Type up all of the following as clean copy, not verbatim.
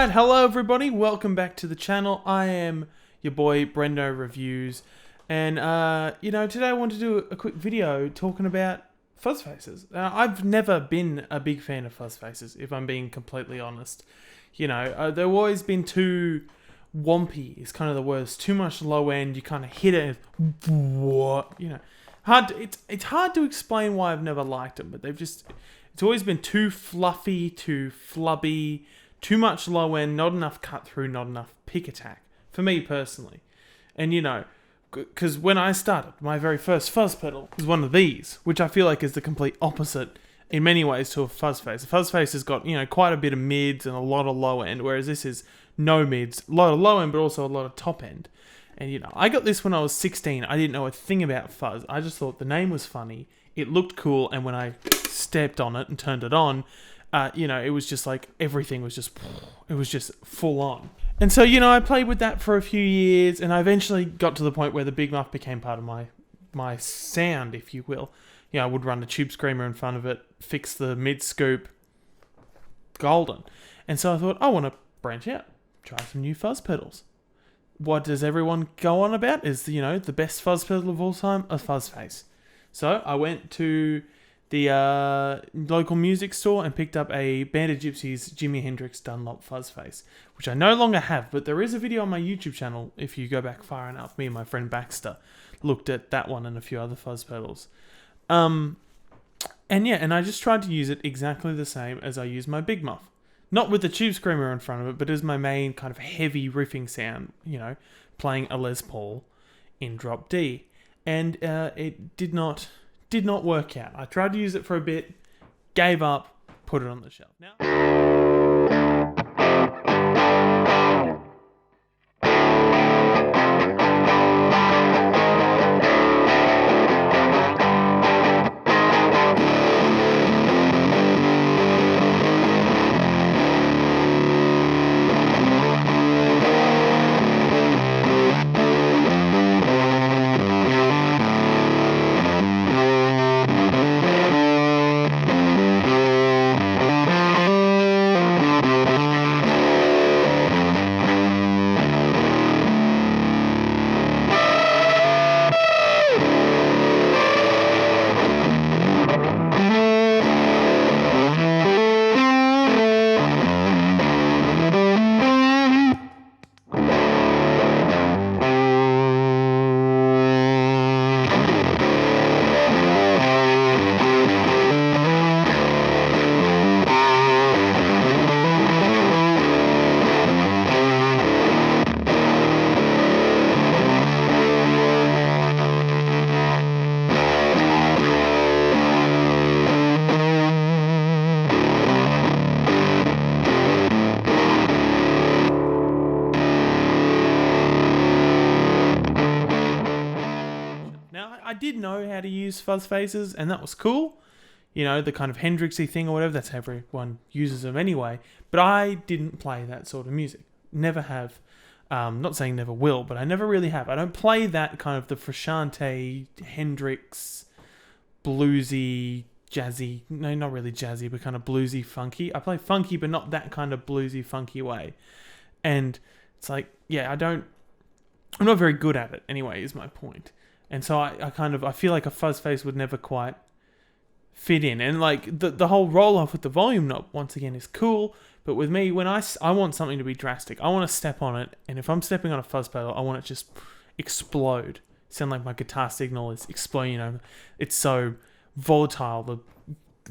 Alright, hello everybody, welcome back to the channel. I am your boy Brendo Reviews, and today I want to do a quick video talking about fuzz faces. I've never been a big fan of fuzz faces, if I'm being completely honest. They've always been too wompy, is kind of the worst. Too much low end, you kind of hit it, it's hard to explain why I've never liked them, but it's always been too fluffy, too flubby, too much low end, not enough cut through, not enough pick attack, for me personally. And because when I started, my very first fuzz pedal was one of these, which I feel like is the complete opposite in many ways to a fuzz face. A fuzz face has got, quite a bit of mids and a lot of low end, whereas this is no mids, a lot of low end, but also a lot of top end. And I got this when I was 16. I didn't know a thing about fuzz. I just thought the name was funny, it looked cool, and when I stepped on it and turned it on, it was just like everything was just full on. And so, I played with that for a few years, and I eventually got to the point where the Big Muff became part of my sound, if you will. I would run a tube screamer in front of it, fix the mid scoop, golden. And so I thought, I want to branch out, try some new fuzz pedals. What does everyone go on about is, the best fuzz pedal of all time, a fuzz face. So I went to the local music store and picked up a Band of Gypsies Jimi Hendrix Dunlop fuzz face, which I no longer have, but there is a video on my YouTube channel if you go back far enough. Me and my friend Baxter looked at that one and a few other fuzz pedals. And I just tried to use it exactly the same as I use my Big Muff. Not with the tube screamer in front of it, but as my main kind of heavy riffing sound, playing a Les Paul in drop D. And it did not work out. I tried to use it for a bit, gave up, put it on the shelf. Now, I did know how to use fuzz faces, and that was cool. The kind of Hendrixy thing or whatever, that's how everyone uses them anyway. But I didn't play that sort of music. Never have. Not saying never will, but I never really have. I don't play that kind of the Frusciante, Hendrix, bluesy, jazzy. No, not really jazzy, but kind of bluesy, funky. I play funky, but not that kind of bluesy, funky way. And it's like, I'm not very good at it anyway, is my point. And so I feel like a fuzz face would never quite fit in. And like the whole roll off with the volume knob, once again, is cool. But with me, when I want something to be drastic, I want to step on it. And if I'm stepping on a fuzz pedal, I want it to just explode. Sound like my guitar signal is exploding. It's so volatile.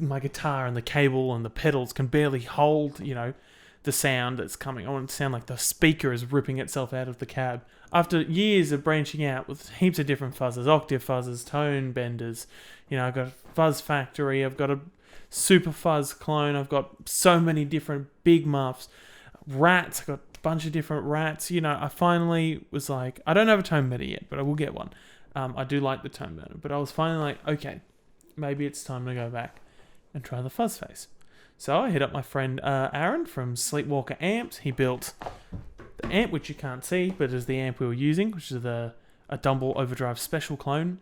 My guitar and the cable and the pedals can barely hold, the sound that's coming. I want it to sound like the speaker is ripping itself out of the cab. After years of branching out with heaps of different fuzzes, octave fuzzes, tone benders, I've got a Fuzz Factory, I've got a Super Fuzz clone, I've got so many different Big Muffs, rats, I've got a bunch of different rats. I finally was like, I don't have a tone bender yet, but I will get one. I do like the tone bender, but I was finally like, okay, maybe it's time to go back and try the fuzz face. So I hit up my friend Aaron from Sleepwalker Amps. He built the amp, which you can't see, but is the amp we were using, which is a Dumble Overdrive Special clone.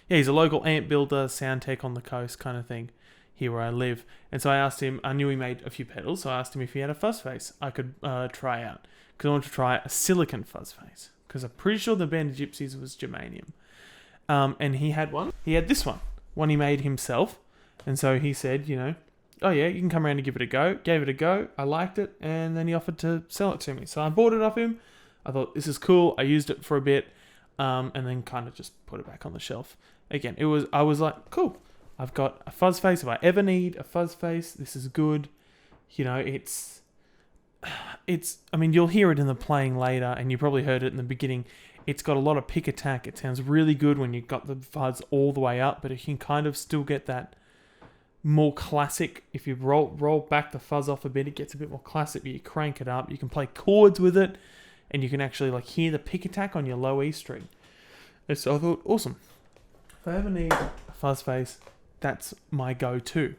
He's a local amp builder, sound tech on the coast kind of thing. here where I live. And so I asked him, I knew he made a few pedals, so I asked him if he had a fuzz face I could try out. Because I wanted to try a silicon fuzz face. Because I'm pretty sure the Band of Gypsies was germanium. And he had one. He had this one he made himself. And so he said, oh yeah, you can come around and give it a go. Gave it a go. I liked it. And then he offered to sell it to me. So I bought it off him. I thought, this is cool. I used it for a bit. And then kind of just put it back on the shelf. Again, I was like, cool. I've got a fuzz face. If I ever need a fuzz face, this is good. It's, I mean, you'll hear it in the playing later, and you probably heard it in the beginning. It's got a lot of pick attack. It sounds really good when you've got the fuzz all the way up, but you can kind of still get that more classic. If you roll back the fuzz off a bit, it gets a bit more classic, but you crank it up. You can play chords with it, and you can actually hear the pick attack on your low E string. And so I thought, awesome. If I ever need a fuzz face, that's my go-to.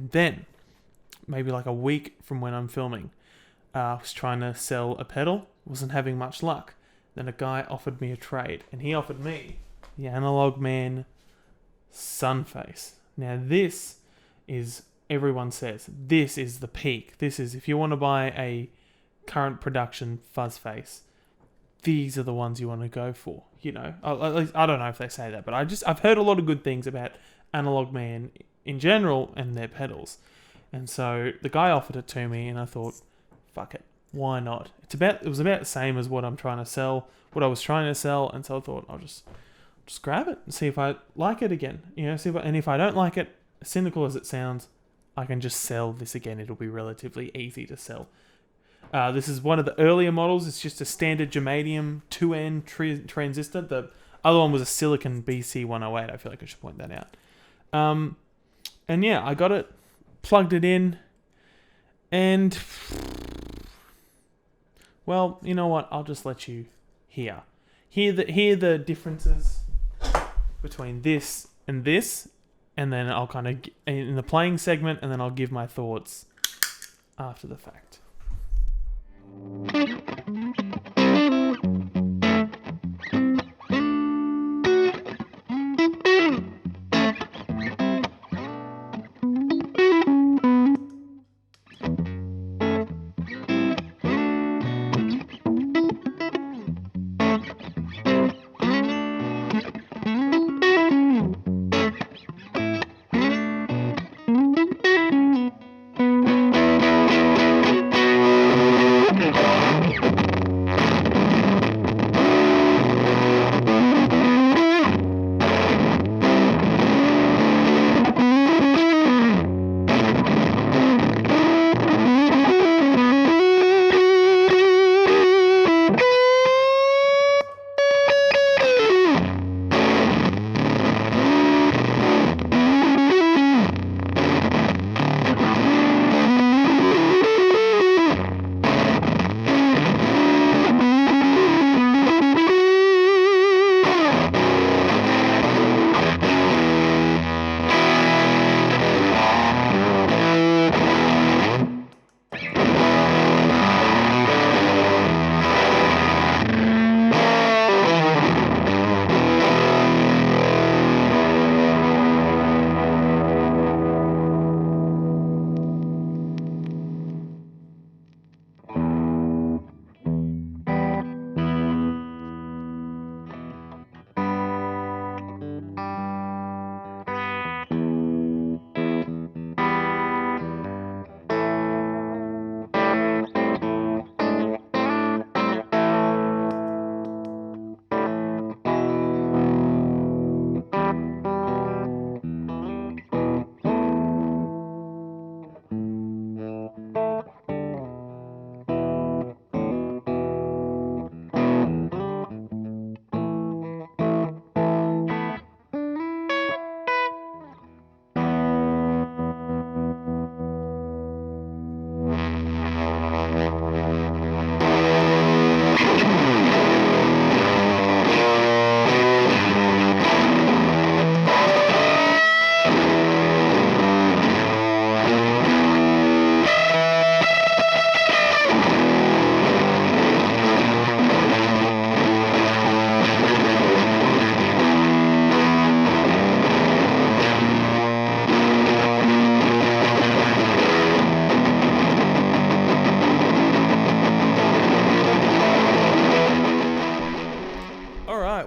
Then, maybe a week from when I'm filming, I was trying to sell a pedal, wasn't having much luck. Then a guy offered me a trade, and he offered me the Analog Man Sunface. Now this is, everyone says, this is the peak. This is, if you want to buy a current production fuzz face, these are the ones you want to go for. At least, I don't know if they say that, but I've heard a lot of good things about Analog Man in general and their pedals. And so the guy offered it to me, and I thought, fuck it, why not? It was about the same as what I was trying to sell, and so I thought I'll just grab it and see if I like it again. And if I don't like it, as cynical as it sounds, I can just sell this again. It'll be relatively easy to sell. This is one of the earlier models. It's just a standard germanium 2N transistor. The other one was a silicon BC108. I feel like I should point that out. And yeah, I got it, plugged it in, and, well, you know what? I'll just let you hear the differences between this, and then I'll kind of, in the playing segment, and then I'll give my thoughts after the fact.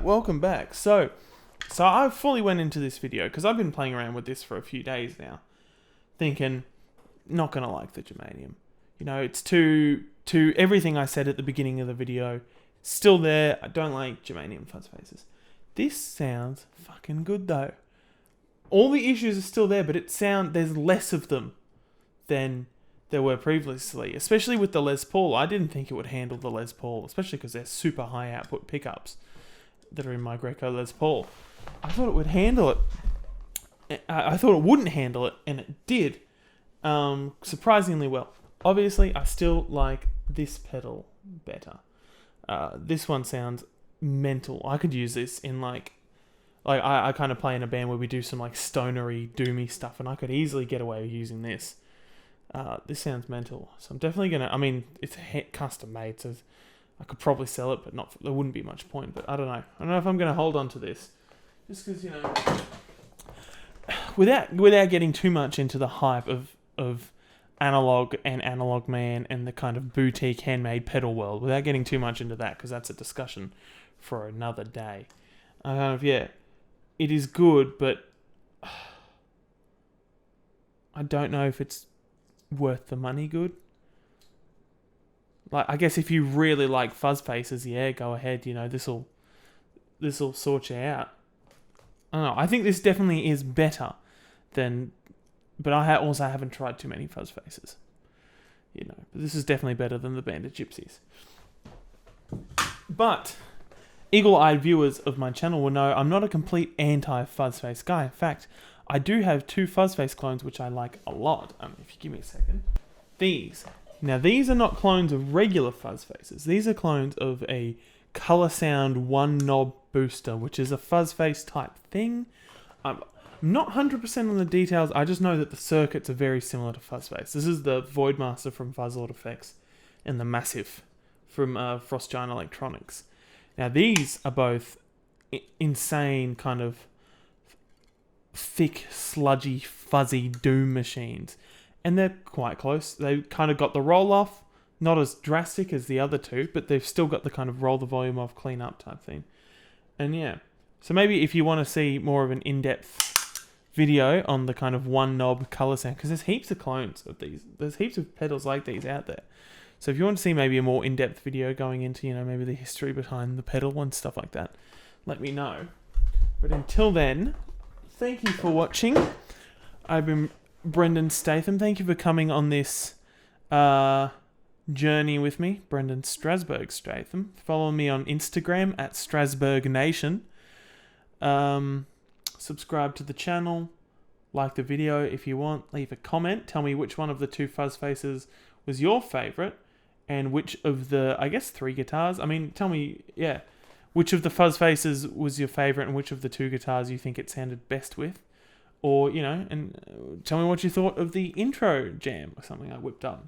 Alright, welcome back. So I fully went into this video, because I've been playing around with this for a few days now, thinking, not going to like the germanium. You know, it's to everything I said at the beginning of the video, still there. I don't like germanium fuzz faces. This sounds fucking good though. All the issues are still there, but there's less of them than there were previously, especially with the Les Paul. I didn't think it would handle the Les Paul, especially because they're super high output pickups that are in my Greco Les Paul. I thought it would handle it. I thought it wouldn't handle it, and it did. Surprisingly well. Obviously, I still like this pedal better. This one sounds mental. I could use this in like I kind of play in a band where we do some like stonery, doomy stuff, and I could easily get away with using this. This sounds mental, so I'm definitely gonna. I mean, it's custom made, so I could probably sell it, but there wouldn't be much point. But I don't know. I don't know if I'm gonna hold on to this, just because, you know, without getting too much into the hype of analog and analog man and the kind of boutique handmade pedal world, without getting too much into that, because that's a discussion for another day. It is good, but I don't know if it's worth the money good. Like, I guess if you really like fuzz faces, yeah, go ahead, you know, this'll sort you out. I don't know, I think this definitely is better than, but I also haven't tried too many fuzz faces. You know, but this is definitely better than the Banded Gypsies. But eagle-eyed viewers of my channel will know I'm not a complete anti-fuzz face guy. In fact, I do have 2 fuzz face clones which I like a lot. If you give me a second. These. Now, these are not clones of regular fuzz faces. These are clones of a Color Sound 1 knob booster, which is a fuzz face type thing. I'm not 100% on the details. I just know that the circuits are very similar to fuzz face. This is the Voidmaster from Fuzz Lord Effects and the Massive from Frost Giant Electronics. Now, these are both insane kind of thick, sludgy, fuzzy doom machines. And they're quite close. They kind of got the roll-off, not as drastic as the other two, but they've still got the kind of roll the volume off, clean up type thing. And yeah, so maybe if you want to see more of an in-depth video on the kind of 1 knob color sound, because there's heaps of clones of these. There's heaps of pedals like these out there. So if you want to see maybe a more in-depth video going into, you know, maybe the history behind the pedal and stuff like that, let me know. But until then, thank you for watching. I've been Brendan Statham. Thank you for coming on this journey with me, Brendan Strasbourg Statham. Follow me on Instagram at Strasbourg Nation. Subscribe to the channel. Like the video if you want. Leave a comment. Tell me which one of the 2 fuzz faces was your favourite, and which of the, I guess, 3 guitars. I mean, tell me, yeah, which of the fuzz faces was your favourite, and which of the 2 guitars you think it sounded best with. Or, you know, and tell me what you thought of the intro jam or something I whipped up.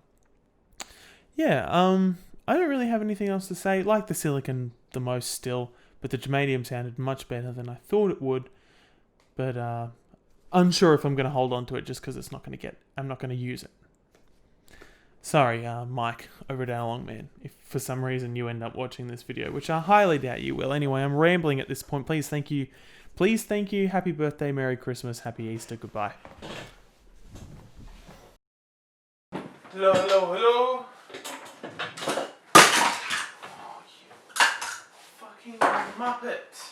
Yeah, I don't really have anything else to say. Like the Silicon the most still, but the germanium sounded much better than I thought it would. But unsure if I'm going to hold on to it just because I'm not going to use it. Sorry, Mike, over at Analog Man, if for some reason you end up watching this video, which I highly doubt you will. Anyway, I'm rambling at this point. Please thank you. Please thank you. Happy birthday, Merry Christmas, Happy Easter, goodbye. Hello, hello, hello. Oh, you fucking Muppet.